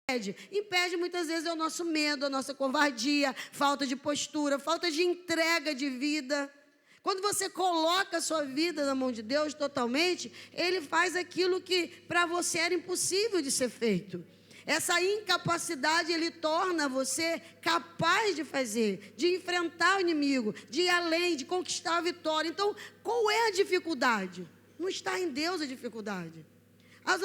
Impede muitas vezes é o nosso medo, a nossa covardia, falta de postura, falta de entrega de vida. Quando você coloca a sua vida na mão de Deus totalmente, Ele faz aquilo que para você era impossível de ser feito. Essa incapacidade, Ele torna você capaz de fazer, de enfrentar o inimigo, de ir além, de conquistar a vitória. Então, qual é a dificuldade? Não está em Deus a dificuldade.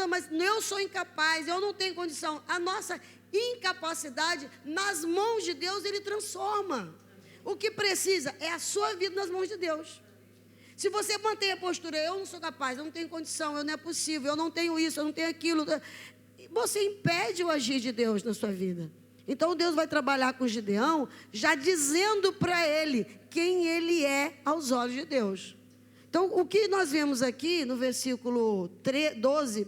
Mas eu sou incapaz, eu não tenho condição. A nossa incapacidade, nas mãos de Deus, Ele transforma. O que precisa é a sua vida nas mãos de Deus. Se você mantém a postura, eu não sou capaz, eu não tenho condição, eu não é possível, eu não tenho isso, eu não tenho aquilo, você impede o agir de Deus na sua vida. Então Deus vai trabalhar com Gideão, já dizendo para ele quem ele é aos olhos de Deus. Então, o que nós vemos aqui no versículo 12,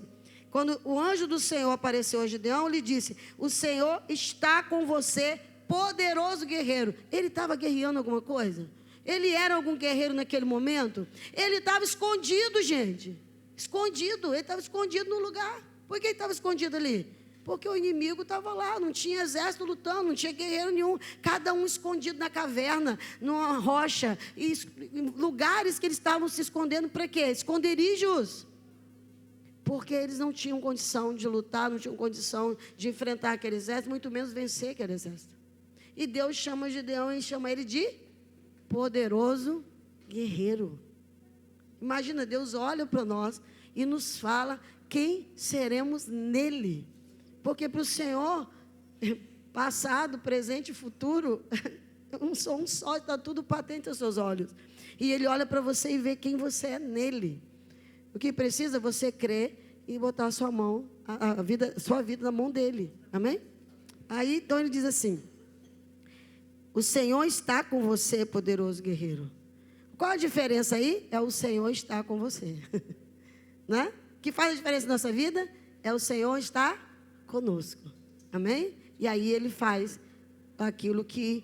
quando o anjo do Senhor apareceu a Gideão, ele disse: o Senhor está com você, poderoso guerreiro. Ele estava guerreando alguma coisa? Ele era algum guerreiro naquele momento? Ele estava escondido, gente. Escondido, ele estava escondido no lugar. Por que ele estava escondido ali? Porque o inimigo estava lá, não tinha exército lutando, não tinha guerreiro nenhum, cada um escondido na caverna, numa rocha, e lugares que eles estavam se escondendo para quê? Esconderijos. Porque eles não tinham condição de lutar, não tinham condição de enfrentar aquele exército, muito menos vencer aquele exército. E Deus chama Gideão e chama ele de poderoso guerreiro. Imagina, Deus olha para nós e nos fala quem seremos nele. Porque para o Senhor, passado, presente e futuro, um só, está tudo patente aos seus olhos. E Ele olha para você e vê quem você é nele. O que precisa é você crer e botar a sua mão, sua vida na mão dele. Amém? Aí, então ele diz assim: o Senhor está com você, poderoso guerreiro. Qual a diferença aí? É o Senhor estar com você. Né? O que faz a diferença na nossa vida? É o Senhor estar conosco. Amém? E aí ele faz aquilo que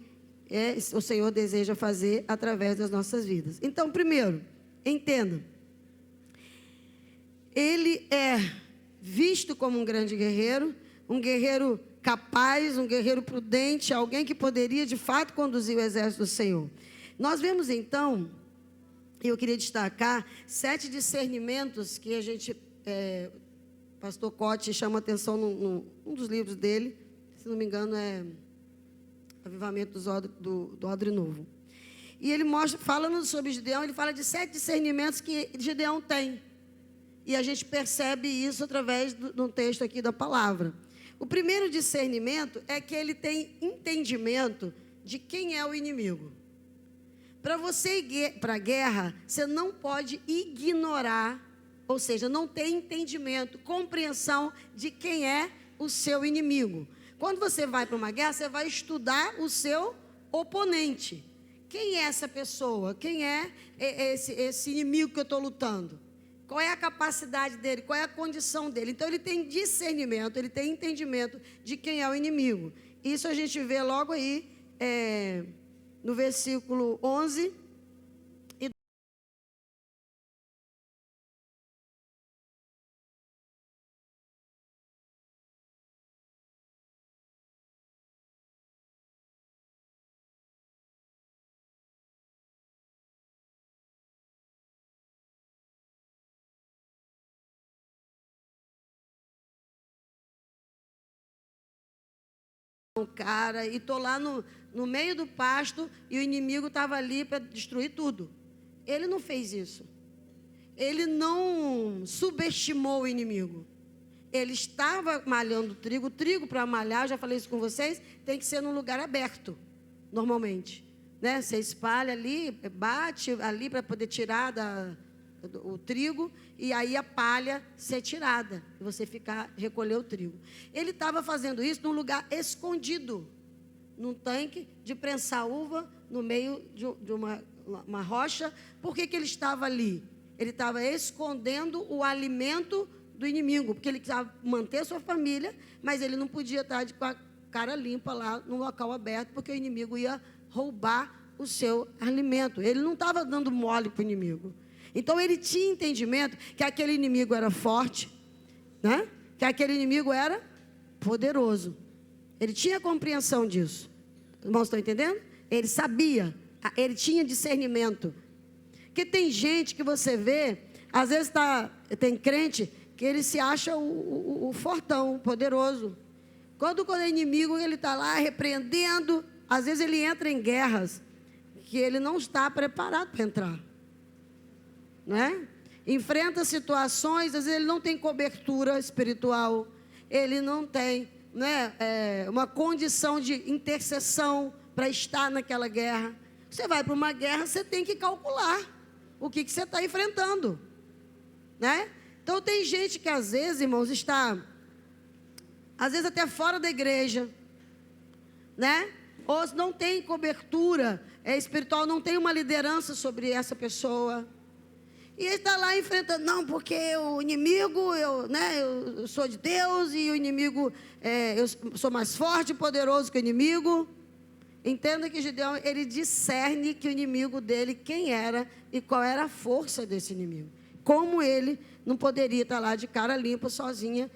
o Senhor deseja fazer através das nossas vidas. Então, primeiro, entenda. Ele é visto como um grande guerreiro, um guerreiro capaz, um guerreiro prudente, alguém que poderia de fato conduzir o exército do Senhor. Nós vemos então, eu queria destacar 7 discernimentos que a gente, pastor Cote chama atenção num dos livros dele, se não me engano é Avivamento do Odre Novo. E ele mostra, falando sobre Gideão, ele fala de 7 discernimentos que Gideão tem. E a gente percebe isso através do texto aqui da palavra. O primeiro discernimento é que ele tem entendimento de quem é o inimigo. Para você ir para a guerra, você não pode ignorar, ou seja, não ter entendimento, compreensão de quem é o seu inimigo. Quando você vai para uma guerra, você vai estudar o seu oponente. Quem é essa pessoa? Quem é esse inimigo que eu estou lutando? Qual é a capacidade dele? Qual é a condição dele? Então, ele tem discernimento, ele tem entendimento de quem é o inimigo. Isso a gente vê logo aí no versículo 11. Cara, e estou lá no meio do pasto e o inimigo estava ali para destruir tudo. Ele não fez isso. Ele não subestimou o inimigo. Ele estava malhando trigo. Trigo para malhar, já falei isso com vocês, tem que ser num lugar aberto, normalmente. Né? Você espalha ali, bate ali para poder tirar o trigo, e aí a palha ser tirada, e você recolher o trigo. Ele estava fazendo isso num lugar escondido, num tanque de prensar uva, no meio de uma rocha. Por que ele estava ali? Ele estava escondendo o alimento do inimigo, porque ele precisava manter sua família, mas ele não podia estar com a cara limpa lá no local aberto, porque o inimigo ia roubar o seu alimento. Ele não estava dando mole para o inimigo. Então, ele tinha entendimento que aquele inimigo era forte, né? Que aquele inimigo era poderoso. Ele tinha compreensão disso. Os irmãos estão entendendo? Ele sabia, ele tinha discernimento. Porque tem gente que você vê, às vezes tem crente que ele se acha o fortão, o poderoso. Quando é inimigo, ele está lá repreendendo. Às vezes ele entra em guerras que ele não está preparado para entrar. Não é? Enfrenta situações, às vezes ele não tem cobertura espiritual, ele não tem, né, uma condição de intercessão para estar naquela guerra. Você vai para uma guerra, você tem que calcular o que você está enfrentando, né? Então tem gente que às vezes, irmãos, está, às vezes até fora da igreja, né? Ou não tem cobertura espiritual, não tem uma liderança sobre essa pessoa. E ele está lá enfrentando, não, porque o inimigo, eu sou de Deus, e o inimigo, eu sou mais forte e poderoso que o inimigo. Entenda que Gideão, ele discerne que o inimigo dele, quem era e qual era a força desse inimigo. Como ele não poderia estar lá de cara limpa, sozinho,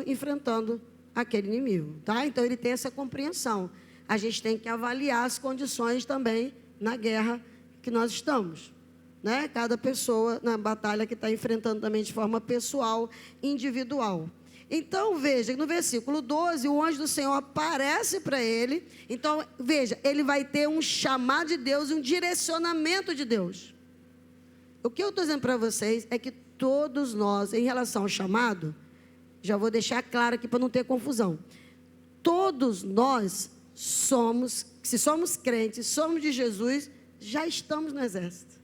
enfrentando aquele inimigo. Tá? Então ele tem essa compreensão. A gente tem que avaliar as condições também na guerra que nós estamos. Né? Cada pessoa na batalha que está enfrentando também de forma pessoal, individual. Então, veja, no versículo 12, o anjo do Senhor aparece para ele. Então, veja, ele vai ter um chamado de Deus, um direcionamento de Deus. O que eu estou dizendo para vocês é que todos nós, em relação ao chamado, já vou deixar claro aqui para não ter confusão. Todos nós somos, se somos crentes, somos de Jesus, já estamos no exército.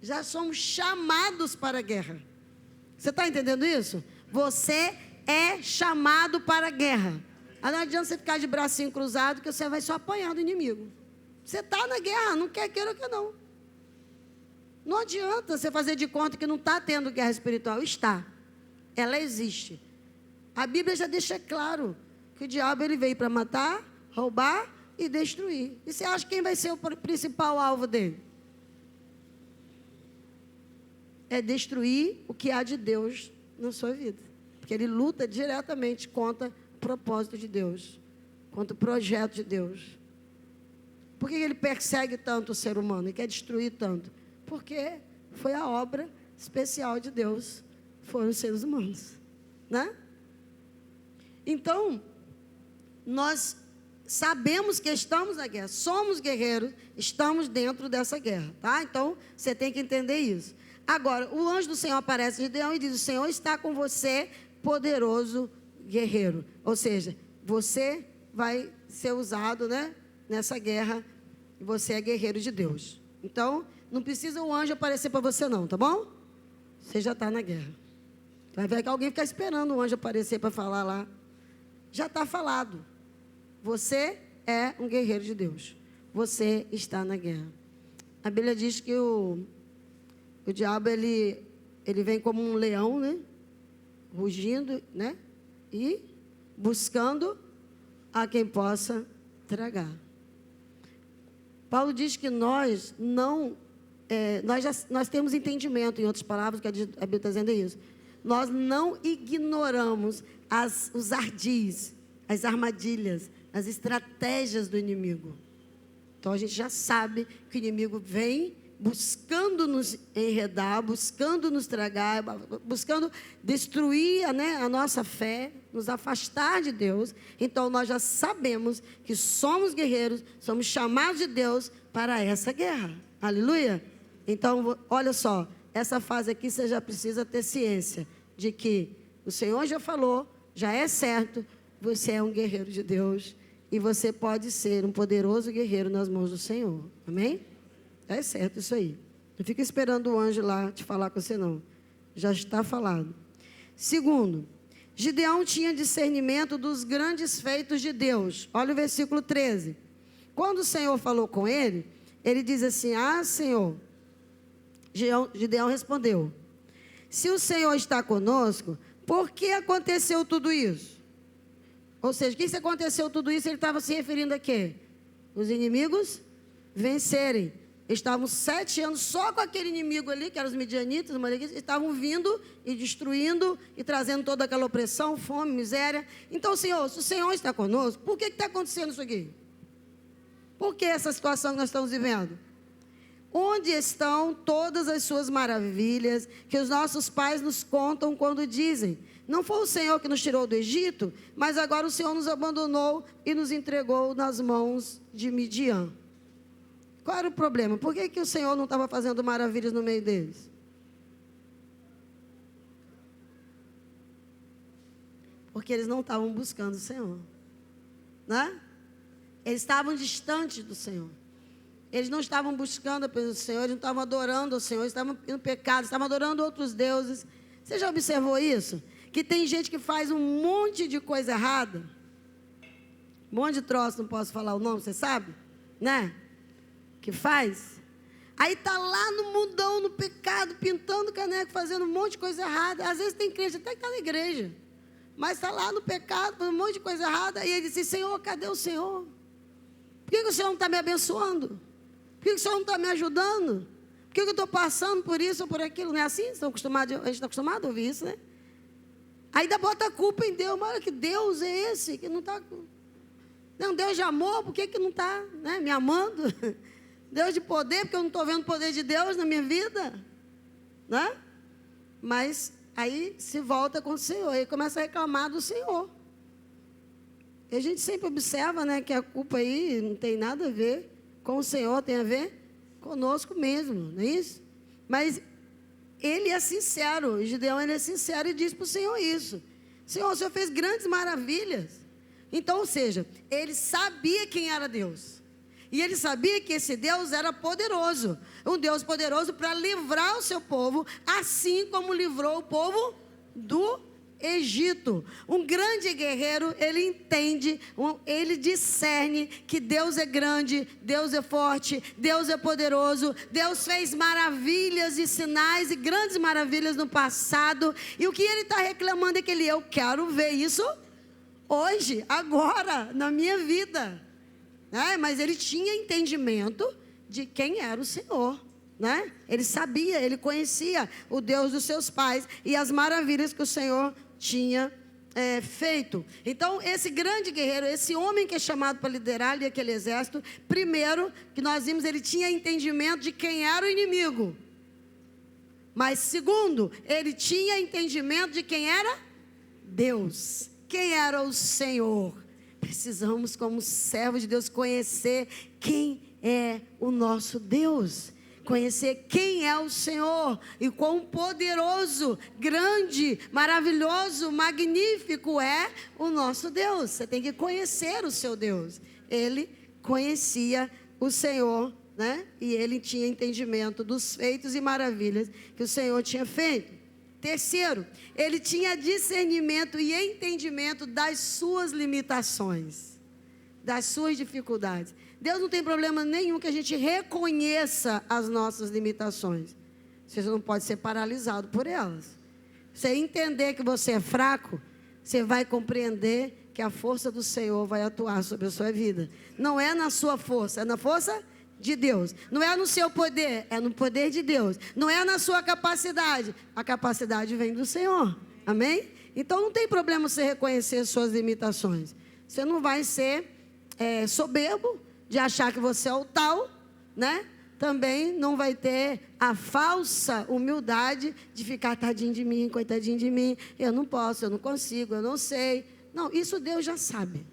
Já somos chamados para a guerra. Você está entendendo isso? Você é chamado para a guerra. Não adianta você ficar de bracinho cruzado, que você vai só apanhar do inimigo. Você está na guerra, não quer queira que não. Não adianta você fazer de conta que não está tendo guerra espiritual. Está. Ela existe. A Bíblia já deixa claro que o diabo ele veio para matar, roubar e destruir. E você acha quem vai ser o principal alvo dele? É destruir o que há de Deus na sua vida. Porque ele luta diretamente contra o propósito de Deus, contra o projeto de Deus. Por que ele persegue tanto o ser humano e quer destruir tanto? Porque foi a obra especial de Deus, foram os seres humanos, né? Então, nós sabemos que estamos na guerra, somos guerreiros, estamos dentro dessa guerra, tá? Então, você tem que entender isso. Agora, o anjo do Senhor aparece a Gideão e diz, o Senhor está com você, poderoso guerreiro. Ou seja, você vai ser usado, né, nessa guerra, e você é guerreiro de Deus. Então, não precisa o anjo aparecer para você não, tá bom? Você já está na guerra. Vai ver que alguém fica esperando o anjo aparecer para falar lá. Já está falado. Você é um guerreiro de Deus. Você está na guerra. A Bíblia diz que o diabo, ele vem como um leão, né? Rugindo, né? E buscando a quem possa tragar. Paulo diz que nós não... nós temos entendimento, em outras palavras, que a Bíblia está dizendo isso. Nós não ignoramos os ardis, as armadilhas, as estratégias do inimigo. Então, a gente já sabe que o inimigo vem buscando nos enredar, buscando nos tragar, buscando destruir, a nossa fé, nos afastar de Deus. Então, nós já sabemos que somos guerreiros, somos chamados de Deus para essa guerra. Aleluia? Então, olha só, essa fase aqui você já precisa ter ciência de que o Senhor já falou, já é certo, você é um guerreiro de Deus e você pode ser um poderoso guerreiro nas mãos do Senhor. Amém? É certo isso aí. Não fica esperando o anjo lá te falar com você, não. Já está falado. Segundo, Gideão tinha discernimento dos grandes feitos de Deus. Olha o versículo 13. Quando o Senhor falou com ele, ele diz assim, Senhor. Gideão respondeu, se o Senhor está conosco, por que aconteceu tudo isso? Ou seja, o que aconteceu tudo isso? Ele estava se referindo a quê? Os inimigos vencerem. Eles estavam 7 anos só com aquele inimigo ali, que eram os midianitas, os amalequitas, estavam vindo e destruindo e trazendo toda aquela opressão, fome, miséria. Então, Senhor, se o Senhor está conosco, por que está acontecendo isso aqui? Por que essa situação que nós estamos vivendo? Onde estão todas as suas maravilhas que os nossos pais nos contam quando dizem: não foi o Senhor que nos tirou do Egito, mas agora o Senhor nos abandonou e nos entregou nas mãos de Midian. Qual era o problema? Por que o Senhor não estava fazendo maravilhas no meio deles? Porque eles não estavam buscando o Senhor, né? Eles estavam distantes do Senhor. Eles não estavam buscando pelo Senhor, eles não estavam adorando o Senhor, eles estavam no pecado, estavam adorando outros deuses. Você já observou isso? Que tem gente que faz um monte de coisa errada, um monte de troço, não posso falar o nome, você sabe? Né? Que faz. Aí está lá no mundão, no pecado, pintando caneco, fazendo um monte de coisa errada. Às vezes tem crente até que está na igreja, mas está lá no pecado, fazendo um monte de coisa errada. E ele diz: Senhor, cadê o Senhor? Por que o Senhor não está me abençoando? Por que o Senhor não está me ajudando? Por que eu estou passando por isso ou por aquilo? Não é assim? A gente está acostumado a ouvir isso, né? Ainda bota a culpa em Deus. Mas olha, que Deus é esse que não está... Não, Deus de amor, por que não está, né, me amando? Deus de poder, porque eu não estou vendo o poder de Deus na minha vida, né? Mas aí se volta com o Senhor, aí começa a reclamar do Senhor. E a gente sempre observa, né, que a culpa aí não tem nada a ver com o Senhor, tem a ver conosco mesmo, não é isso? Mas ele é sincero, o Gideão, ele é sincero e diz para o Senhor isso: Senhor, o Senhor fez grandes maravilhas. Então, ou seja, ele sabia quem era Deus. E ele sabia que esse Deus era poderoso. Um Deus poderoso para livrar o seu povo, assim como livrou o povo do Egito. Um grande guerreiro, ele entende, ele discerne que Deus é grande, Deus é forte, Deus é poderoso. Deus fez maravilhas e sinais e grandes maravilhas no passado. E o que ele está reclamando é que eu quero ver isso hoje, agora, na minha vida. Mas ele tinha entendimento de quem era o Senhor, né? Ele sabia, ele conhecia o Deus dos seus pais e as maravilhas que o Senhor tinha feito. Então, esse grande guerreiro, esse homem que é chamado para liderar ali aquele exército, primeiro, que nós vimos, ele tinha entendimento de quem era o inimigo. Mas segundo, ele tinha entendimento de quem era Deus. Quem era o Senhor? Precisamos, como servos de Deus, conhecer quem é o nosso Deus. Conhecer quem é o Senhor e quão poderoso, grande, maravilhoso, magnífico é o nosso Deus. Você tem que conhecer o seu Deus. Ele conhecia o Senhor, né? E ele tinha entendimento dos feitos e maravilhas que o Senhor tinha feito. Terceiro, ele tinha discernimento e entendimento das suas limitações, das suas dificuldades. Deus não tem problema nenhum que a gente reconheça as nossas limitações. Você não pode ser paralisado por elas. Você entender que você é fraco, você vai compreender que a força do Senhor vai atuar sobre a sua vida. Não é na sua força, é na força de Deus. Não é no seu poder, é no poder de Deus. Não é na sua capacidade, a capacidade vem do Senhor. Amém? Então não tem problema você reconhecer suas limitações. Você não vai ser soberbo de achar que você é o tal, né? Também não vai ter a falsa humildade de ficar tadinho de mim, coitadinho de mim. Eu não posso, eu não consigo, eu não sei. Não, isso Deus já sabe.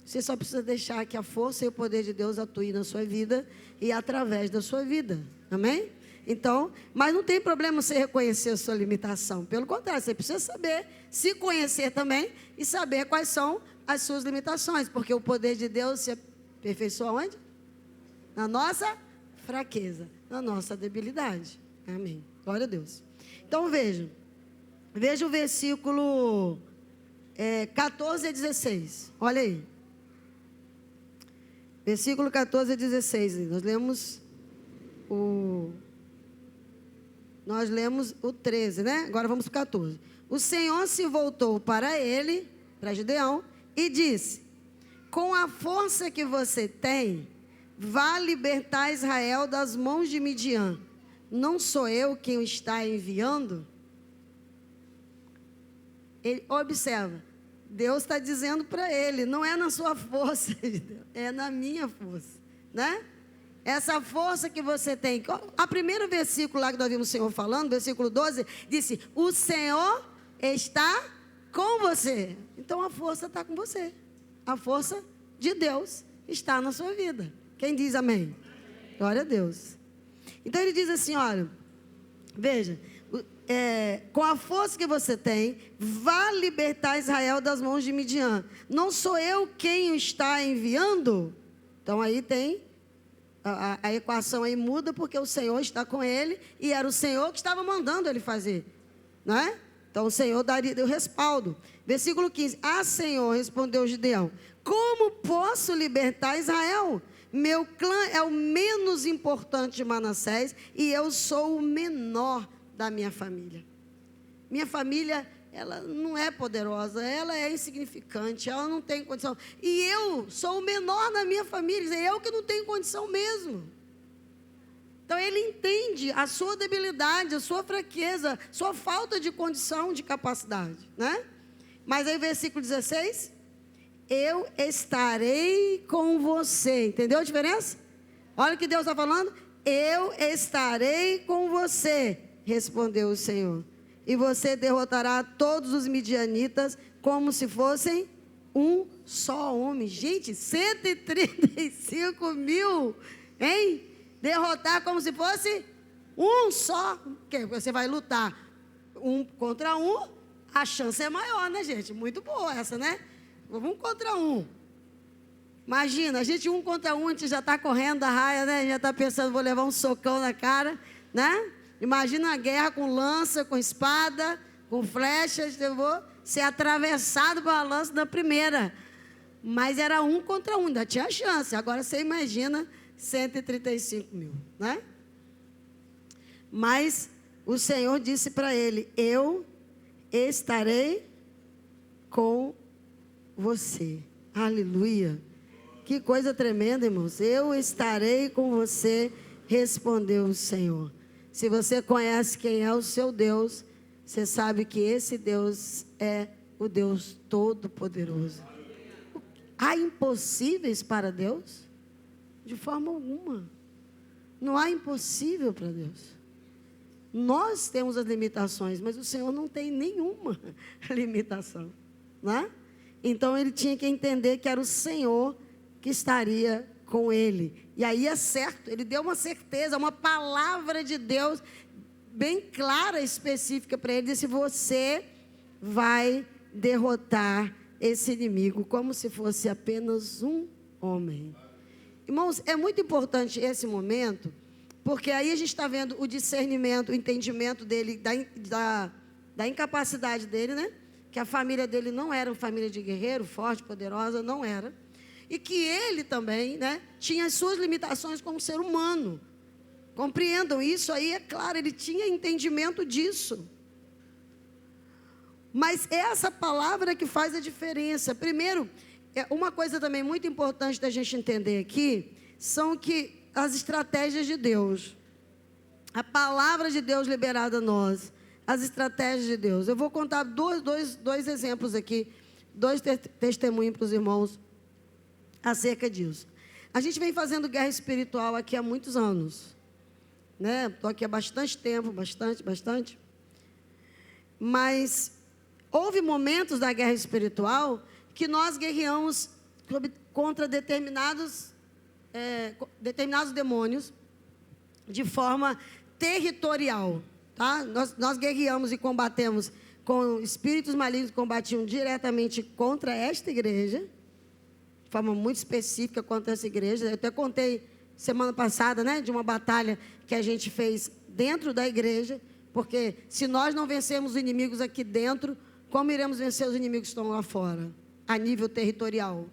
Você só precisa deixar que a força e o poder de Deus atuem na sua vida e através da sua vida. Amém? Então, mas não tem problema você reconhecer a sua limitação. Pelo contrário, você precisa saber, se conhecer também e saber quais são as suas limitações. Porque o poder de Deus se aperfeiçoa onde? Na nossa fraqueza, na nossa debilidade. Amém. Glória a Deus. Então, veja o versículo 14 a 16. Olha aí. Versículo 14 a 16, nós lemos o 13, né? Agora vamos para o 14. O Senhor se voltou para ele, para Gideão, e disse: com a força que você tem, vá libertar Israel das mãos de Midian. Não sou eu quem o está enviando? Ele, observa, Deus está dizendo para ele, não é na sua força, é na minha força, né? Essa força que você tem. A primeiro versículo lá que nós vimos o Senhor falando, versículo 12, disse, o Senhor está com você. Então a força está com você. A força de Deus está na sua vida. Quem diz amém? Glória a Deus. Então ele diz assim, olha, veja, com a força que você tem, vá libertar Israel das mãos de Midian. Não sou eu quem o está enviando? Então aí tem, a equação aí muda, porque o Senhor está com ele, e era o Senhor que estava mandando ele fazer, não é? Então o Senhor deu respaldo. Versículo 15, Senhor, respondeu Gideão, como posso libertar Israel? Meu clã é o menos importante de Manassés e eu sou o menor da minha família. Minha família, ela não é poderosa, ela é insignificante, ela não tem condição. E eu sou o menor da minha família, é eu que não tenho condição mesmo. Então ele entende a sua debilidade, a sua fraqueza, sua falta de condição, de capacidade, né? Mas aí versículo 16... eu estarei com você. Entendeu a diferença? Olha o que Deus está falando. Eu estarei com você, respondeu o Senhor. E você derrotará todos os midianitas como se fossem um só homem. Gente, 135 mil, hein? Derrotar como se fosse um só. Porque você vai lutar um contra um, a chance é maior, né, gente? Muito boa essa, né? Um contra um. Imagina, a gente um contra um, a gente já está correndo da raia, né? A gente já está pensando, vou levar um socão na cara, né? Imagina a guerra com lança, com espada, com flechas, eu vou ser atravessado pela lança na primeira. Mas era um contra um, ainda tinha chance. Agora você imagina 135 mil, né? Mas o Senhor disse para ele, eu estarei com você. Aleluia. Que coisa tremenda, irmãos. Eu estarei com você, respondeu o Senhor. Se você conhece quem é o seu Deus, você sabe que esse Deus é o Deus Todo-Poderoso. Há impossíveis para Deus? De forma alguma. Não há impossível para Deus. Nós temos as limitações, mas o Senhor não tem nenhuma limitação, né? Então ele tinha que entender que era o Senhor que estaria com ele. E aí é certo, ele deu uma certeza, uma palavra de Deus bem clara, específica para ele. Disse, você vai derrotar esse inimigo como se fosse apenas um homem. Irmãos, é muito importante esse momento, porque aí a gente está vendo o discernimento, o entendimento dele, da incapacidade dele, né? Que a família dele não era uma família de guerreiro, forte, poderosa, não era. E que ele também, né, tinha as suas limitações como ser humano. Compreendam isso aí, é claro, ele tinha entendimento disso. Mas essa palavra que faz a diferença. Primeiro, uma coisa também muito importante da gente entender aqui, são que as estratégias de Deus, a palavra de Deus liberada a nós, as estratégias de Deus. Eu vou contar dois exemplos aqui, dois testemunhos para os irmãos acerca disso. A gente vem fazendo guerra espiritual aqui há muitos anos, né? Estou aqui há bastante tempo, bastante. Mas houve momentos da guerra espiritual que nós guerreamos contra determinados demônios de forma territorial. Tá? Nós guerreamos e combatemos com espíritos malignos que combatiam diretamente contra esta igreja, de forma muito específica contra essa igreja. Eu até contei semana passada, né, de uma batalha que a gente fez dentro da igreja, porque se nós não vencermos os inimigos aqui dentro, como iremos vencer os inimigos que estão lá fora, a nível territorial?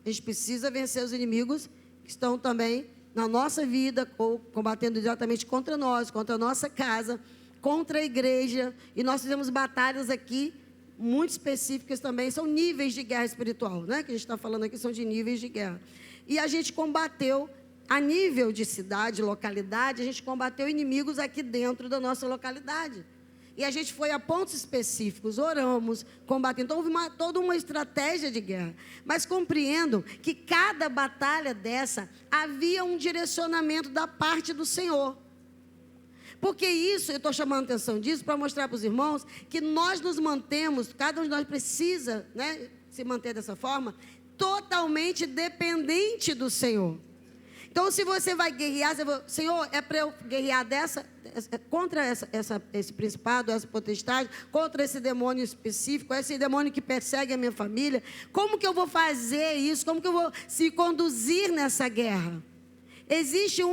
A gente precisa vencer os inimigos que estão também na nossa vida, ou combatendo diretamente contra nós, contra a nossa casa, contra a igreja. E nós fizemos batalhas aqui, muito específicas também, são níveis de guerra espiritual, né? Que a gente está falando aqui, são de níveis de guerra. e a gente combateu, a nível de cidade, localidade, a gente combateu inimigos aqui dentro da nossa localidade. E a gente foi a pontos específicos, oramos, combatendo. Então, houve toda uma estratégia de guerra. Mas compreendam que cada batalha dessa, havia um direcionamento da parte do Senhor. Porque isso, eu estou chamando a atenção disso, para mostrar para os irmãos, que nós nos mantemos, cada um de nós precisa, né, se manter dessa forma, totalmente dependente do Senhor. Então, se você vai guerrear, você vai, Senhor, é para eu guerrear contra esse principado, essa potestade, contra esse demônio específico, esse demônio que persegue a minha família. Como que eu vou fazer isso? Como que eu vou se conduzir nessa guerra? Existe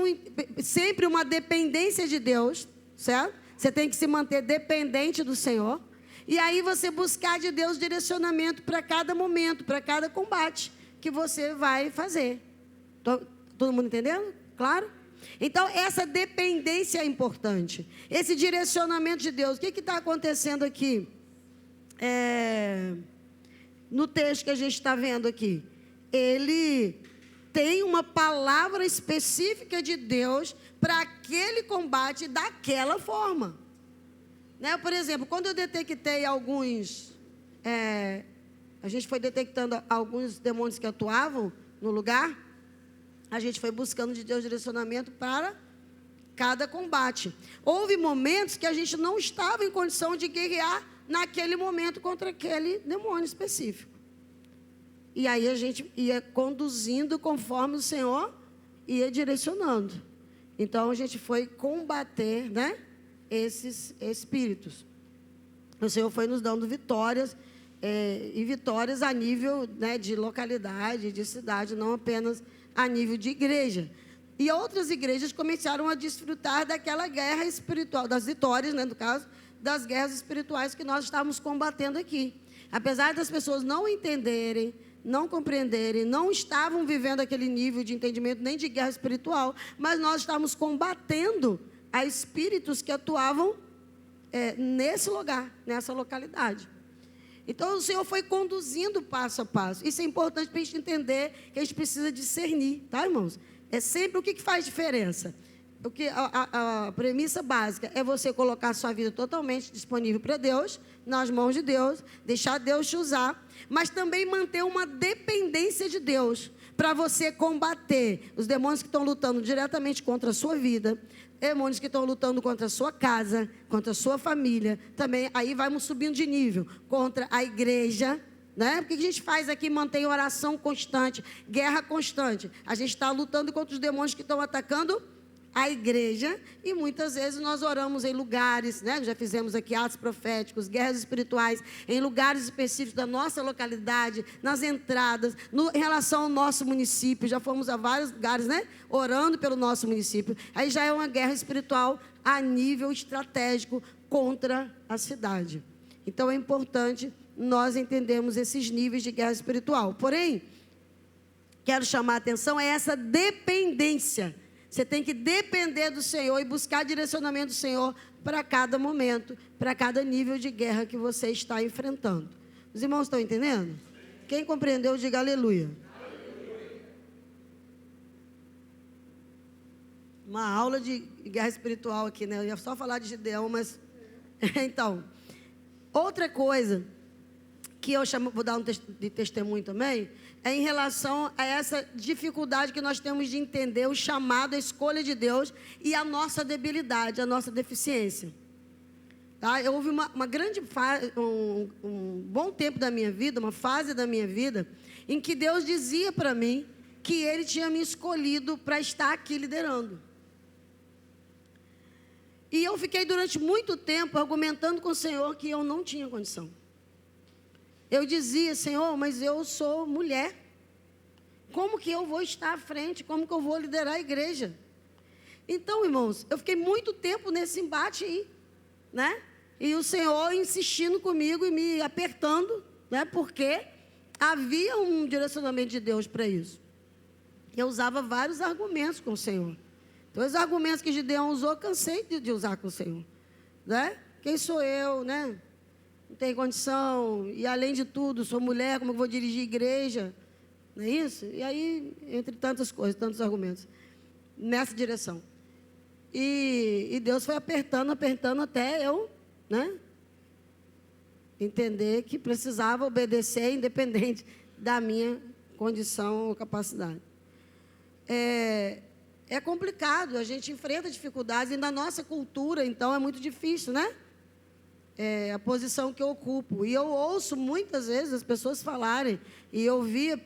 sempre uma dependência de Deus, certo? Você tem que se manter dependente do Senhor. E aí você buscar de Deus direcionamento para cada momento, para cada combate que você vai fazer. Todo mundo entendendo? Claro? Então, essa dependência é importante. Esse direcionamento de Deus. O que está acontecendo aqui? No texto que a gente está vendo aqui. Ele tem uma palavra específica de Deus para aquele combate daquela forma. Né? Por exemplo, quando eu detectei alguns... a gente foi detectando alguns demônios que atuavam no lugar... A gente foi buscando de Deus direcionamento para cada combate. Houve momentos que a gente não estava em condição de guerrear naquele momento contra aquele demônio específico. E aí a gente ia conduzindo conforme o Senhor ia direcionando. Então a gente foi combater, né, esses espíritos. O Senhor foi nos dando vitórias, e vitórias a nível, né, de localidade, de cidade, não apenas a nível de igreja. E outras igrejas começaram a desfrutar daquela guerra espiritual, das vitórias, né, no caso, das guerras espirituais que nós estávamos combatendo aqui. Apesar das pessoas não entenderem, não compreenderem, não estavam vivendo aquele nível de entendimento nem de guerra espiritual, mas nós estávamos combatendo a espíritos que atuavam nesse lugar, nessa localidade. Então, o Senhor foi conduzindo passo a passo. Isso é importante para a gente entender que a gente precisa discernir, tá, irmãos? É sempre o que faz diferença. A premissa básica é você colocar a sua vida totalmente disponível para Deus, nas mãos de Deus, deixar Deus te usar, mas também manter uma dependência de Deus para você combater os demônios que estão lutando diretamente contra a sua vida, demônios que estão lutando contra a sua casa, contra a sua família, também aí vamos subindo de nível, contra a igreja, né? Porque a gente faz aqui, mantém oração constante, guerra constante. A gente está lutando contra os demônios que estão atacando a igreja, e muitas vezes nós oramos em lugares, né? Já fizemos aqui atos proféticos, guerras espirituais, em lugares específicos da nossa localidade, nas entradas, em relação ao nosso município, já fomos a vários lugares, né? Orando pelo nosso município. Aí já é uma guerra espiritual a nível estratégico contra a cidade. Então é importante nós entendermos esses níveis de guerra espiritual. Porém, quero chamar a atenção a essa dependência. Você tem que depender do Senhor e buscar direcionamento do Senhor para cada momento, para cada nível de guerra que você está enfrentando. Os irmãos estão entendendo? Quem compreendeu, diga aleluia. Uma aula de guerra espiritual aqui, né? Eu ia só falar de Gideão, mas... Então, outra coisa que eu vou dar de testemunho também, é em relação a essa dificuldade que nós temos de entender o chamado, a escolha de Deus e a nossa debilidade, a nossa deficiência. Tá? Houve uma grande fase, um bom tempo da minha vida, uma fase da minha vida, em que Deus dizia para mim que Ele tinha me escolhido para estar aqui liderando. E eu fiquei durante muito tempo argumentando com o Senhor que eu não tinha condição. Eu dizia, Senhor, mas eu sou mulher. Como que eu vou estar à frente? Como que eu vou liderar a igreja? Então, irmãos, eu fiquei muito tempo nesse embate aí, né? E o Senhor insistindo comigo e me apertando, né? Porque havia um direcionamento de Deus para isso. Eu usava vários argumentos com o Senhor. Então, os argumentos que Gideão usou, eu cansei de usar com o Senhor, né? Quem sou eu, né? Não tenho condição, e além de tudo, sou mulher, como eu vou dirigir igreja, não é isso? E aí, entre tantas coisas, tantos argumentos, nessa direção. E Deus foi apertando até eu, né, entender que precisava obedecer, independente da minha condição ou capacidade. É complicado, a gente enfrenta dificuldades, e na nossa cultura, então, é muito difícil, né? A posição que eu ocupo. E eu ouço muitas vezes as pessoas falarem, e eu ouvia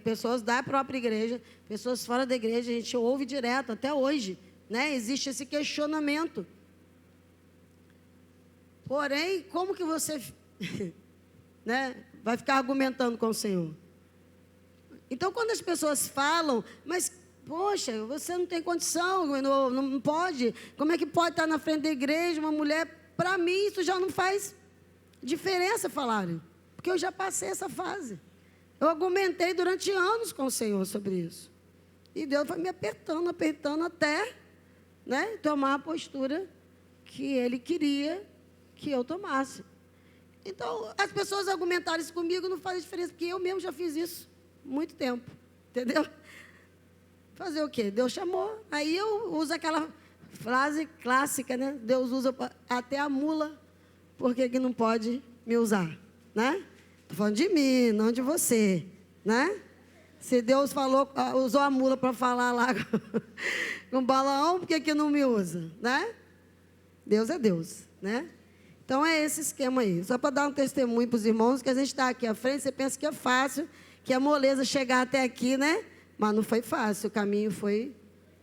pessoas da própria igreja, pessoas fora da igreja, a gente ouve direto, até hoje, né? Existe esse questionamento. Porém, como que você né, vai ficar argumentando com o Senhor? Então, quando as pessoas falam, mas, poxa, você não tem condição, não pode, como é que pode estar na frente da igreja uma mulher? Para mim, isso já não faz diferença falarem, porque eu já passei essa fase. Eu argumentei durante anos com o Senhor sobre isso. E Deus foi me apertando até, né, tomar a postura que Ele queria que eu tomasse. Então, as pessoas argumentarem isso comigo não faz diferença, porque eu mesmo já fiz isso há muito tempo, entendeu? Fazer o quê? Deus chamou. Aí eu uso aquela frase clássica, né? Deus usa até a mula, por que não pode me usar, né? Estou falando de mim, não de você, né? Se Deus usou a mula para falar lá com o Balaão, por que não me usa, né? Deus é Deus, né? Então é esse esquema aí. Só para dar um testemunho para os irmãos, que a gente está aqui à frente, você pensa que é fácil, que é moleza chegar até aqui, né? Mas não foi fácil, o caminho foi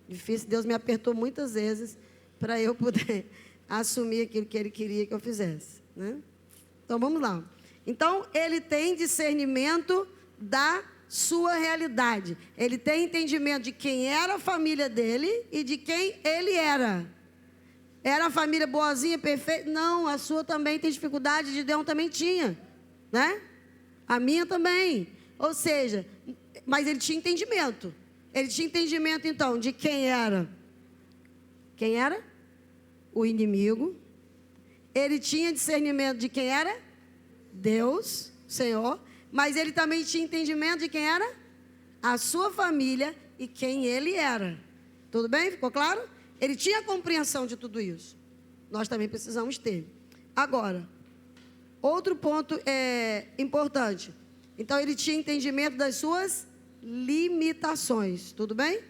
difícil. Deus me apertou muitas vezes para eu poder assumir aquilo que Ele queria que eu fizesse, né? Então vamos lá. Então, ele tem discernimento da sua realidade. Ele tem entendimento de quem era a família dele e de quem ele era. Era a família boazinha, perfeita? Não, a sua também tem dificuldade, de Deus também tinha, né? A minha também. Ou seja, mas ele tinha entendimento. Ele tinha entendimento, então, de quem era. Quem era? O inimigo. Ele tinha discernimento de quem era? Deus, Senhor, mas ele também tinha entendimento de quem era? A sua família e quem ele era. Tudo bem? Ficou claro? Ele tinha compreensão de tudo isso. Nós também precisamos ter. Agora, outro ponto importante. Então, ele tinha entendimento das suas limitações. Tudo bem?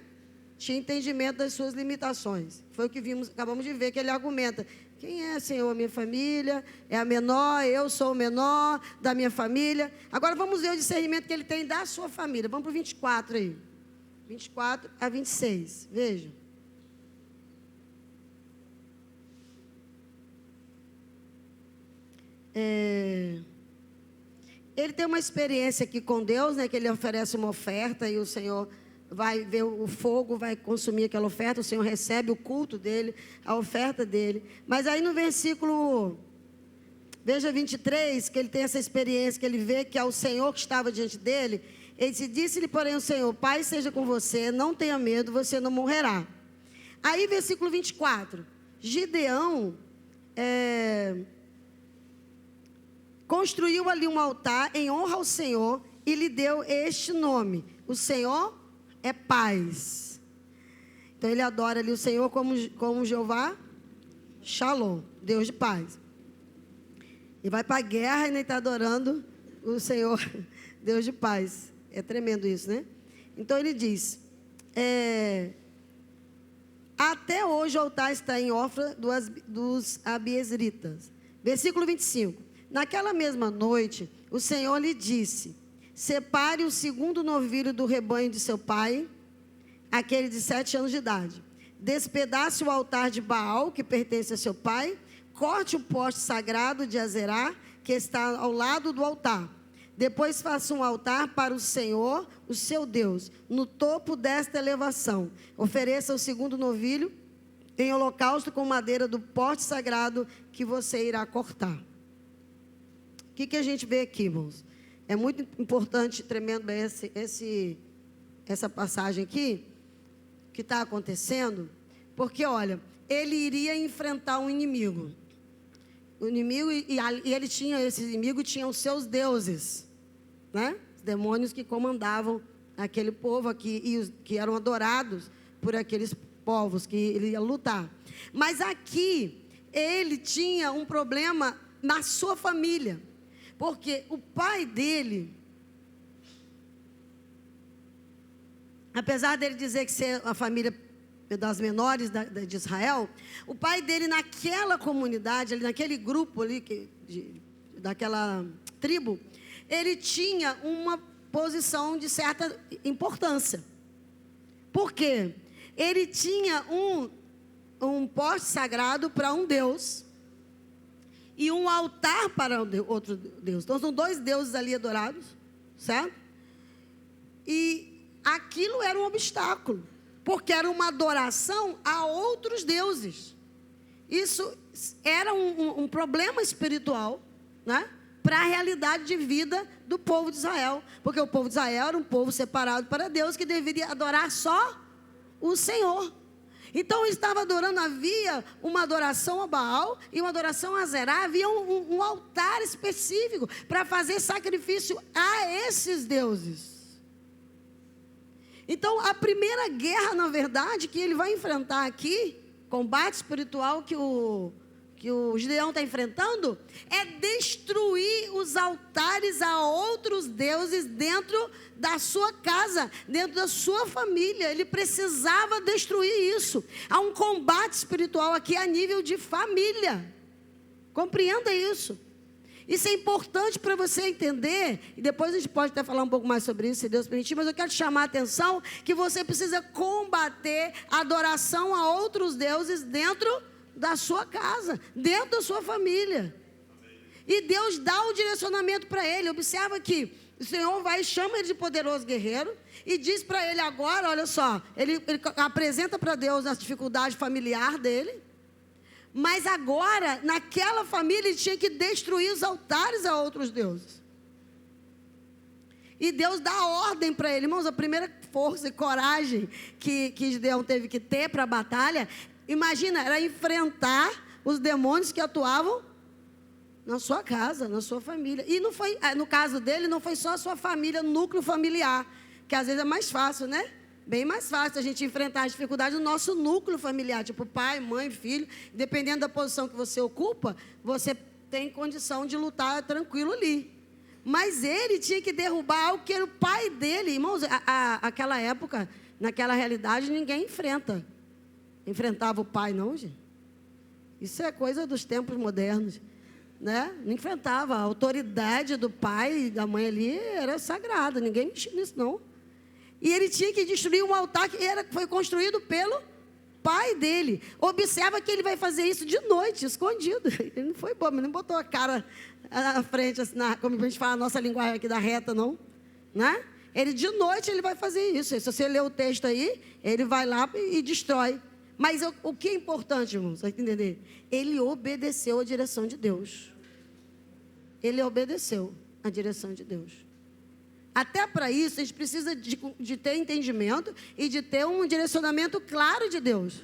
Tinha entendimento das suas limitações. Foi o que vimos, acabamos de ver, que ele argumenta. Quem é, Senhor, a minha família? É a menor, eu sou o menor da minha família. Agora vamos ver o discernimento que ele tem da sua família. Vamos para o 24 aí. 24 a 26. Veja. Ele tem uma experiência aqui com Deus, né? Que ele oferece uma oferta e o Senhor vai ver o fogo, vai consumir aquela oferta, o Senhor recebe o culto dele, a oferta dele. Mas aí no versículo, veja 23, que ele tem essa experiência, que ele vê que é o Senhor que estava diante dele. Ele disse-lhe, porém, o Senhor: Pai seja com você, não tenha medo, você não morrerá. Aí versículo 24, Gideão construiu ali um altar em honra ao Senhor e lhe deu este nome: o Senhor é paz. Então ele adora ali o Senhor como Jeová Shalom, Deus de paz. E vai para a guerra e nem está adorando o Senhor, Deus de paz. É tremendo isso, né? Então ele diz, até hoje o altar está em Ofra dos Abiezritas. Versículo 25. Naquela mesma noite, o Senhor lhe disse: separe o segundo novilho do rebanho de seu pai, aquele de 7 anos de idade. Despedace o altar de Baal, que pertence a seu pai. Corte o poste sagrado de Azerá, que está ao lado do altar. Depois faça um altar para o Senhor, o seu Deus, no topo desta elevação. Ofereça o segundo novilho em holocausto com madeira do poste sagrado que você irá cortar. O que a gente vê aqui, irmãos? É muito importante, tremendo essa passagem aqui, que está acontecendo, porque, olha, ele iria enfrentar um inimigo. O inimigo, e esse inimigo tinha os seus deuses, né? Os demônios que comandavam aquele povo aqui, e os que eram adorados por aqueles povos que ele ia lutar. Mas aqui, ele tinha um problema na sua família, porque o pai dele, apesar dele dizer que ser a família das menores de Israel, o pai dele naquela comunidade, ali, naquele grupo ali, daquela tribo, ele tinha uma posição de certa importância. Por quê? Ele tinha um poste sagrado para um Deus e um altar para outro Deus. Então, são dois deuses ali adorados, certo? E aquilo era um obstáculo, porque era uma adoração a outros deuses. Isso era um problema espiritual, né? Para a realidade de vida do povo de Israel. Porque o povo de Israel era um povo separado para Deus, que deveria adorar só o Senhor. Então, estava adorando, havia uma adoração a Baal e uma adoração a Zerá. Havia um altar específico para fazer sacrifício a esses deuses. Então, a primeira guerra, na verdade, que ele vai enfrentar aqui, combate espiritual que o Gideão está enfrentando, é destruir os altares a outros deuses dentro da sua casa, dentro da sua família. Ele precisava destruir isso. Há um combate espiritual aqui a nível de família. Compreenda isso. Isso é importante para você entender, e depois a gente pode até falar um pouco mais sobre isso, se Deus permitir, mas eu quero te chamar a atenção que você precisa combater a adoração a outros deuses dentro da sua casa, dentro da sua família. E Deus dá o direcionamento para ele. Observa que o Senhor vai e chama ele de poderoso guerreiro e diz para ele agora, olha só, ele apresenta para Deus a dificuldade familiar dele. Mas agora, naquela família, ele tinha que destruir os altares a outros deuses. E Deus dá ordem para ele. Irmãos, a primeira força e coragem que Gideão teve que ter para a batalha, imagina, era enfrentar os demônios que atuavam na sua casa, na sua família. E não foi, no caso dele, não foi só a sua família, núcleo familiar, que às vezes é mais fácil, né? Bem mais fácil a gente enfrentar as dificuldades do nosso núcleo familiar, tipo pai, mãe, filho. Dependendo da posição que você ocupa, você tem condição de lutar tranquilo ali. Mas ele tinha que derrubar algo que era o pai dele. Irmãos, aquela época, naquela realidade, ninguém enfrentava o pai, não, gente. Isso é coisa dos tempos modernos, né? Não enfrentava. A autoridade do pai e da mãe ali era sagrada, ninguém mexia nisso, não. E ele tinha que destruir um altar que foi construído pelo pai dele. Observa que ele vai fazer isso de noite, escondido. Ele não foi bobo, não botou a cara na frente, assim, como a gente fala a nossa linguagem aqui da reta, não. Né? Ele, de noite, ele vai fazer isso. Se você ler o texto aí, ele vai lá e destrói. Mas o que é importante, irmãos, você entender? Ele obedeceu a direção de Deus. Ele obedeceu a direção de Deus. Até para isso, a gente precisa de ter entendimento e de ter um direcionamento claro de Deus.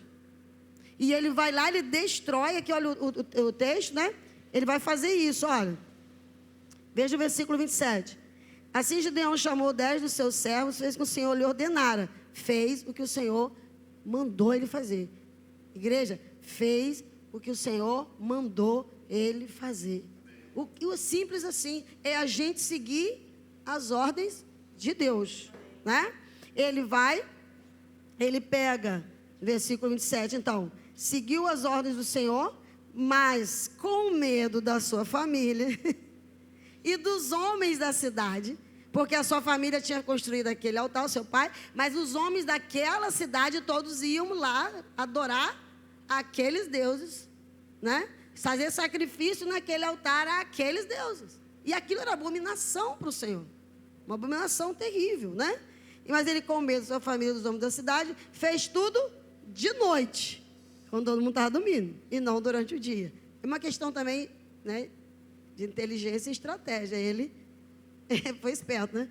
E ele vai lá, ele destrói, aqui olha o texto, né? Ele vai fazer isso, olha. Veja o versículo 27. Assim Gideão chamou 10 dos seus servos, fez o que o Senhor lhe ordenara. Fez o que o Senhor mandou ele fazer. Igreja, fez o que o Senhor mandou ele fazer. O simples assim é a gente seguir as ordens de Deus, né? Ele pega, versículo 27, então, seguiu as ordens do Senhor, mas com medo da sua família e dos homens da cidade, porque a sua família tinha construído aquele altar, o seu pai, mas os homens daquela cidade todos iam lá adorar aqueles deuses, né? Fazer sacrifício naquele altar àqueles deuses. E aquilo era abominação para o Senhor. Uma abominação terrível, né? Mas ele, com medo da sua família, dos homens da cidade, fez tudo de noite, quando todo mundo estava dormindo, e não durante o dia. É uma questão também, né, de inteligência e estratégia. Ele foi esperto, né?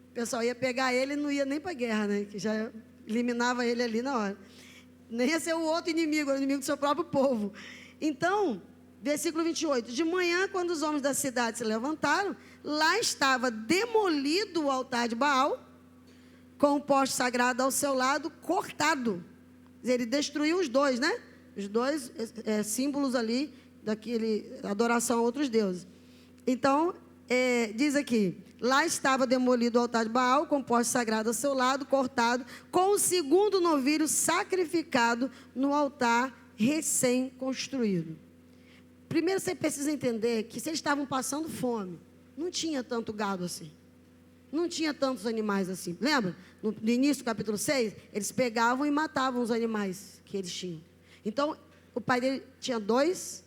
O pessoal ia pegar ele e não ia nem para a guerra, né? Que já eliminava ele ali na hora. Nem ia ser o outro inimigo, era o inimigo do seu próprio povo. Então, versículo 28. De manhã, quando os homens da cidade se levantaram, lá estava demolido o altar de Baal, com o poste sagrado ao seu lado, cortado. Ele destruiu os dois, né? Os dois símbolos ali daquele adoração a outros deuses. Então, diz aqui, lá estava demolido o altar de Baal, com o poste sagrado ao seu lado, cortado, com o segundo novilho sacrificado no altar recém-construído. Primeiro você precisa entender que se eles estavam passando fome, não tinha tanto gado assim. Não tinha tantos animais assim. Lembra? No início do capítulo 6, eles pegavam e matavam os animais que eles tinham. Então, o pai dele tinha 2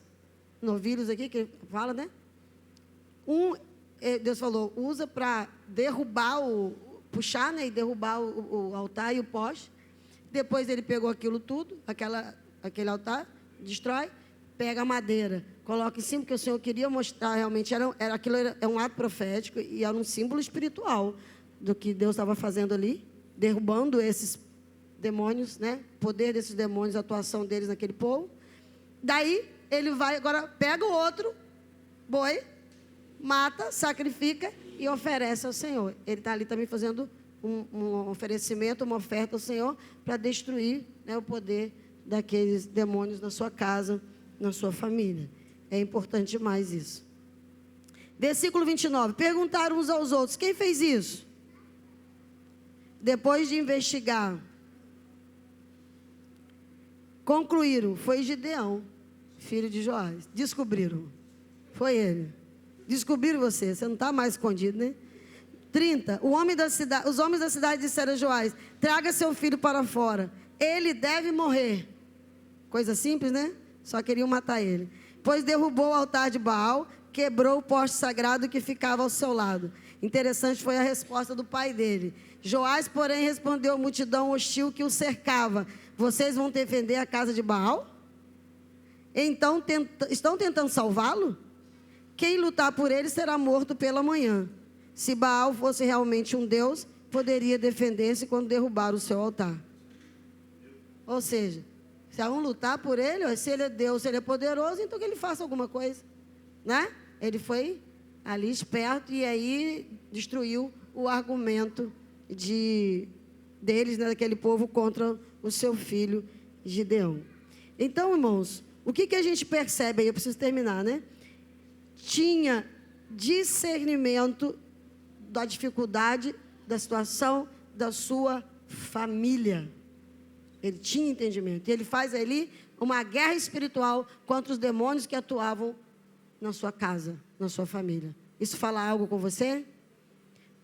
novilhos aqui, que fala, né? Deus falou, usa para derrubar, puxar, né? E derrubar o altar e o poste. Depois ele pegou aquilo tudo, aquele altar, destrói, pega a madeira, coloca em cima, porque o Senhor queria mostrar realmente, aquilo é um ato profético e era um símbolo espiritual do que Deus estava fazendo ali, derrubando esses demônios, né? O poder desses demônios, a atuação deles naquele povo. Daí, ele vai, agora pega o outro boi, mata, sacrifica e oferece ao Senhor. Ele está ali também fazendo um oferecimento, uma oferta ao Senhor para destruir, né, o poder daqueles demônios na sua casa, na sua família. É importante demais isso. Versículo 29. Perguntaram uns aos outros, quem fez isso? Depois de investigar, concluíram, foi Gideão, filho de Joás. Descobriram, foi ele. Descobriram você não está mais escondido, né? 30. Os homens da cidade disseram a Joás, traga seu filho para fora, ele deve morrer. Coisa simples, né? Só queriam matar ele. Pois derrubou o altar de Baal, quebrou o poste sagrado que ficava ao seu lado. Interessante foi a resposta do pai dele. Joás, porém, respondeu à multidão hostil que o cercava, vocês vão defender a casa de Baal? Então, estão tentando salvá-lo? Quem lutar por ele será morto pela manhã. Se Baal fosse realmente um Deus, poderia defender-se quando derrubar o seu altar. Ou seja, se vão lutar por ele, se ele é Deus, se ele é poderoso, então que ele faça alguma coisa, né? Ele foi ali esperto e aí destruiu o argumento deles, né, daquele povo contra o seu filho Gideão. Então, irmãos, o que a gente percebe aí? Eu preciso terminar, né? Tinha discernimento da dificuldade, da situação da sua família. Ele tinha entendimento. E ele faz ali uma guerra espiritual contra os demônios que atuavam na sua casa, na sua família. Isso fala algo com você?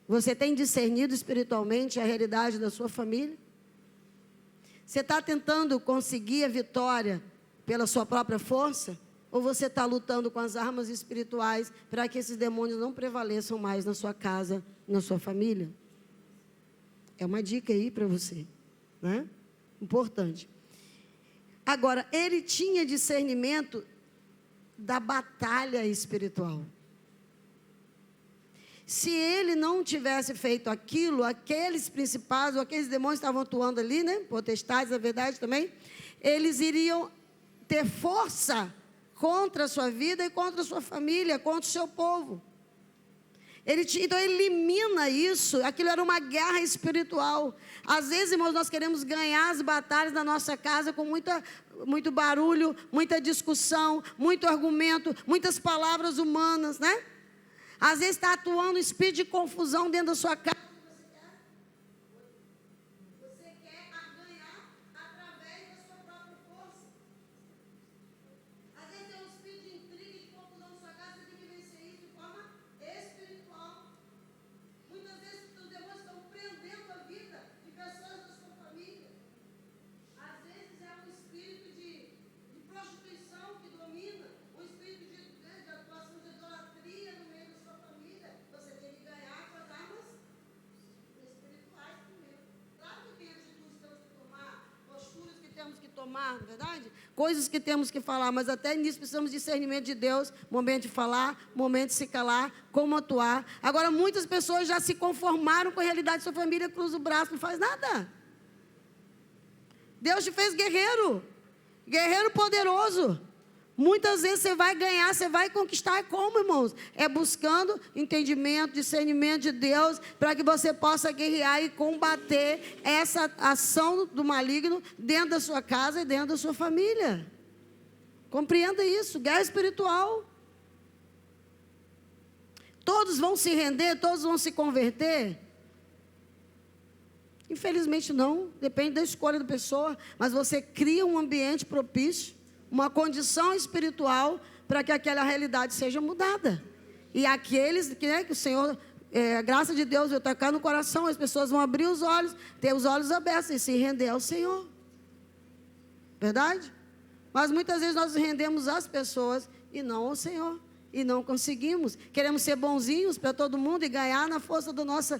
Você tem discernido espiritualmente a realidade da sua família? Você está tentando conseguir a vitória pela sua própria força? Ou você está lutando com as armas espirituais para que esses demônios não prevaleçam mais na sua casa, na sua família? É uma dica aí para você, né? Importante. Agora, ele tinha discernimento da batalha espiritual. Se ele não tivesse feito aquilo, aqueles principados, ou aqueles demônios que estavam atuando ali, né? Potestades, na verdade também, eles iriam ter força contra a sua vida e contra a sua família, contra o seu povo. Então, ele elimina isso. Aquilo era uma guerra espiritual. Às vezes, irmãos, nós queremos ganhar as batalhas da nossa casa com muito barulho, muita discussão, muito argumento, muitas palavras humanas, né? Às vezes está atuando um espírito de confusão dentro da sua casa. Você quer ganhar através da sua própria força. Às vezes tem um espírito de intriga e de confusão na sua casa, você tem que vencer isso de forma espiritual. Muitas vezes os demônios estão prendendo a vida de pessoas da sua família. Às vezes é um espírito de prostituição que domina, um espírito de atuação de idolatria no meio da sua família. Você tem que ganhar com as armas espirituais primeiro. Claro que tem atitudes que temos que tomar, posturas que temos que tomar, não é verdade? Coisas que temos que falar, mas até nisso precisamos de discernimento de Deus, momento de falar, momento de se calar, como atuar. Agora, muitas pessoas já se conformaram com a realidade da sua família, cruza o braço, não faz nada. Deus te fez guerreiro, guerreiro poderoso, Muitas vezes você vai ganhar, você vai conquistar. Como, irmãos? É buscando entendimento, discernimento de Deus, para que você possa guerrear e combater essa ação do maligno dentro da sua casa e dentro da sua família. Compreenda isso, guerra espiritual. Todos vão se render, todos vão se converter? Infelizmente não, depende da escolha da pessoa, mas você cria um ambiente propício, uma condição espiritual para que aquela realidade seja mudada. E aqueles que o Senhor, a graça de Deus vai tocar no coração, as pessoas vão abrir os olhos, ter os olhos abertos e se render ao Senhor. Verdade? Mas muitas vezes nós rendemos às pessoas e não ao Senhor. E não conseguimos. Queremos ser bonzinhos para todo mundo e ganhar na força do nosso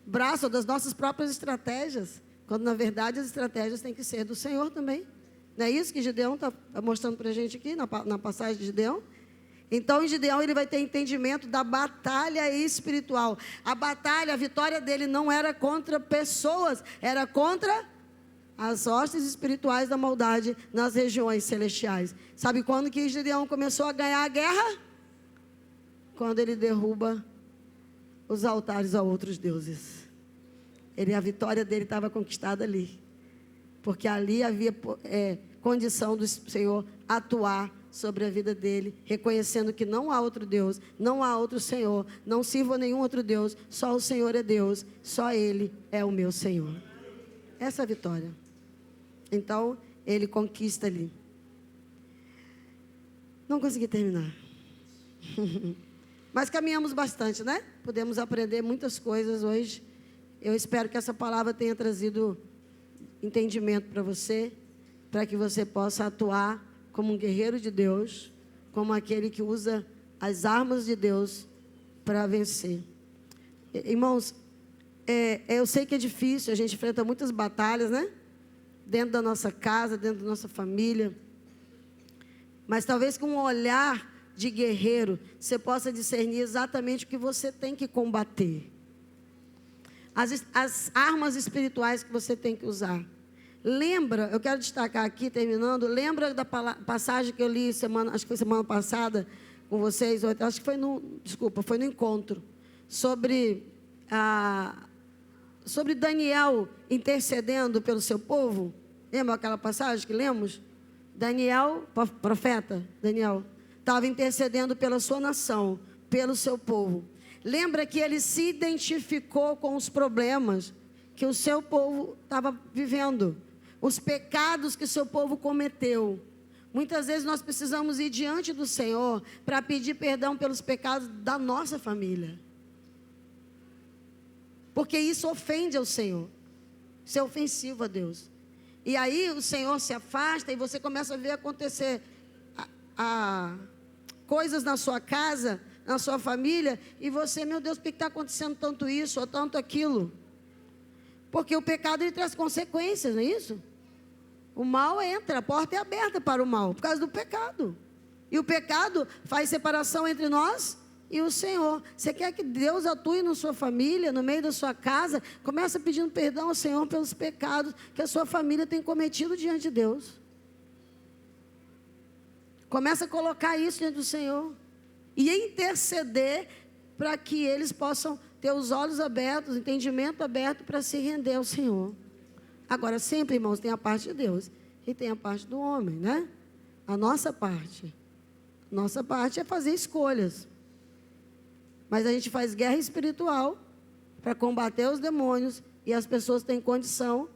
braço, das nossas próprias estratégias. Quando na verdade as estratégias têm que ser do Senhor também. Não é isso que Gideão está mostrando para a gente aqui, na passagem de Gideão? Então, em Gideão, ele vai ter entendimento da batalha espiritual. A batalha, a vitória dele não era contra pessoas, era contra as hostes espirituais da maldade nas regiões celestiais. Sabe quando que Gideão começou a ganhar a guerra? Quando ele derruba os altares a outros deuses. A vitória dele estava conquistada ali. Porque ali havia condição do Senhor atuar sobre a vida dele, reconhecendo que não há outro Deus, não há outro Senhor, não sirvo a nenhum outro Deus, só o Senhor é Deus, só Ele é o meu Senhor. Essa é a vitória. Então, ele conquista ali. Não consegui terminar. Mas caminhamos bastante, né? Podemos aprender muitas coisas hoje. Eu espero que essa palavra tenha trazido entendimento para você, para que você possa atuar como um guerreiro de Deus, como aquele que usa as armas de Deus para vencer. Irmãos, eu sei que é difícil, a gente enfrenta muitas batalhas, né? Dentro da nossa casa, dentro da nossa família. Mas talvez com um olhar de guerreiro, você possa discernir exatamente o que você tem que combater. As armas espirituais que você tem que usar. Lembra, eu quero destacar aqui, terminando, lembra da passagem que eu li acho que foi semana passada com vocês, acho que foi foi no encontro, sobre Daniel intercedendo pelo seu povo. Lembra aquela passagem que lemos? Daniel, profeta Daniel, estava intercedendo pela sua nação, pelo seu povo. Lembra que ele se identificou com os problemas que o seu povo estava vivendo, os pecados que o seu povo cometeu. Muitas vezes nós precisamos ir diante do Senhor para pedir perdão pelos pecados da nossa família. Porque isso ofende ao Senhor. Isso é ofensivo a Deus. E aí o Senhor se afasta e você começa a ver acontecer coisas na sua casa, na sua família, e você, meu Deus, por que está acontecendo tanto isso ou tanto aquilo? Porque o pecado ele traz consequências, não é isso? O mal entra, a porta é aberta para o mal, por causa do pecado. E o pecado faz separação entre nós e o Senhor. Você quer que Deus atue na sua família, no meio da sua casa? Começa pedindo perdão ao Senhor pelos pecados que a sua família tem cometido diante de Deus. Começa a colocar isso diante do Senhor. E interceder para que eles possam ter os olhos abertos, o entendimento aberto para se render ao Senhor. Agora, sempre, irmãos, tem a parte de Deus e tem a parte do homem, né? A nossa parte. Nossa parte é fazer escolhas. Mas a gente faz guerra espiritual para combater os demônios e as pessoas têm condição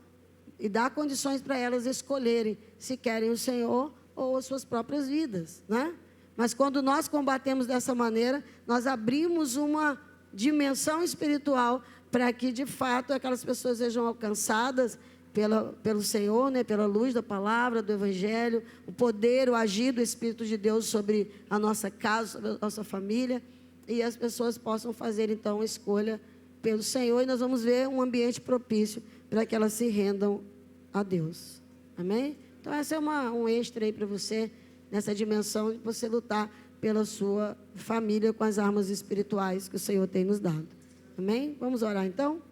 e dá condições para elas escolherem se querem o Senhor ou as suas próprias vidas, né? Mas quando nós combatemos dessa maneira, nós abrimos uma dimensão espiritual para que, de fato, aquelas pessoas sejam alcançadas pelo Senhor, né? Pela luz da palavra, do Evangelho, o poder, o agir do Espírito de Deus sobre a nossa casa, sobre a nossa família, e as pessoas possam fazer, então, a escolha pelo Senhor, e nós vamos ver um ambiente propício para que elas se rendam a Deus. Amém? Então, essa é um extra aí para você, nessa dimensão de você lutar pela sua família com as armas espirituais que o Senhor tem nos dado. Amém? Vamos orar então?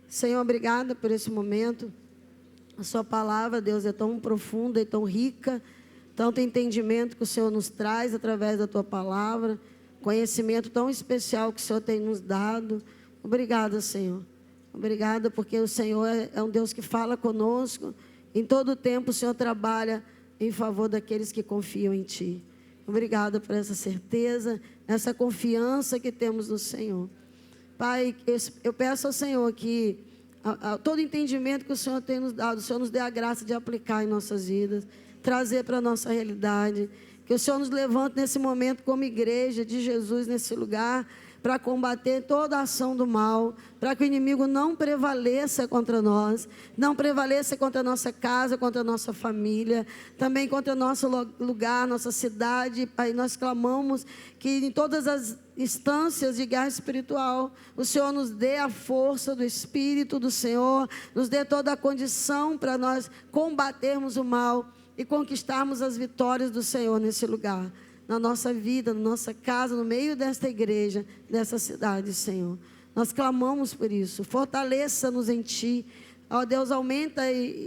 Senhor, obrigada por esse momento. A sua palavra, Deus, é tão profunda e tão rica, tanto entendimento que o Senhor nos traz através da Tua palavra, conhecimento tão especial que o Senhor tem nos dado. Obrigada, Senhor. Obrigada porque o Senhor é um Deus que fala conosco. Em todo tempo o Senhor trabalha em favor daqueles que confiam em Ti. Obrigada por essa certeza, essa confiança que temos no Senhor. Pai, eu peço ao Senhor que todo entendimento que o Senhor tem nos dado, o Senhor nos dê a graça de aplicar em nossas vidas, trazer para a nossa realidade. Que o Senhor nos levante nesse momento como igreja de Jesus nesse lugar, para combater toda a ação do mal, para que o inimigo não prevaleça contra nós, não prevaleça contra a nossa casa, contra a nossa família, também contra o nosso lugar, nossa cidade. Pai, nós clamamos que em todas as instâncias de guerra espiritual, o Senhor nos dê a força do Espírito do Senhor, nos dê toda a condição para nós combatermos o mal e conquistarmos as vitórias do Senhor nesse lugar, na nossa vida, na nossa casa, no meio desta igreja, dessa cidade, Senhor. Nós clamamos por isso. Fortaleça-nos em Ti. Ó Deus, aumenta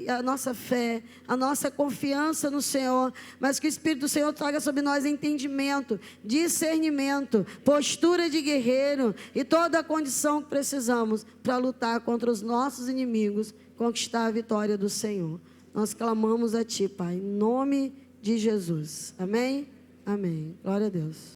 a nossa fé, a nossa confiança no Senhor, mas que o Espírito do Senhor traga sobre nós entendimento, discernimento, postura de guerreiro e toda a condição que precisamos para lutar contra os nossos inimigos, conquistar a vitória do Senhor. Nós clamamos a Ti, Pai, em nome de Jesus. Amém? Amém. Glória a Deus.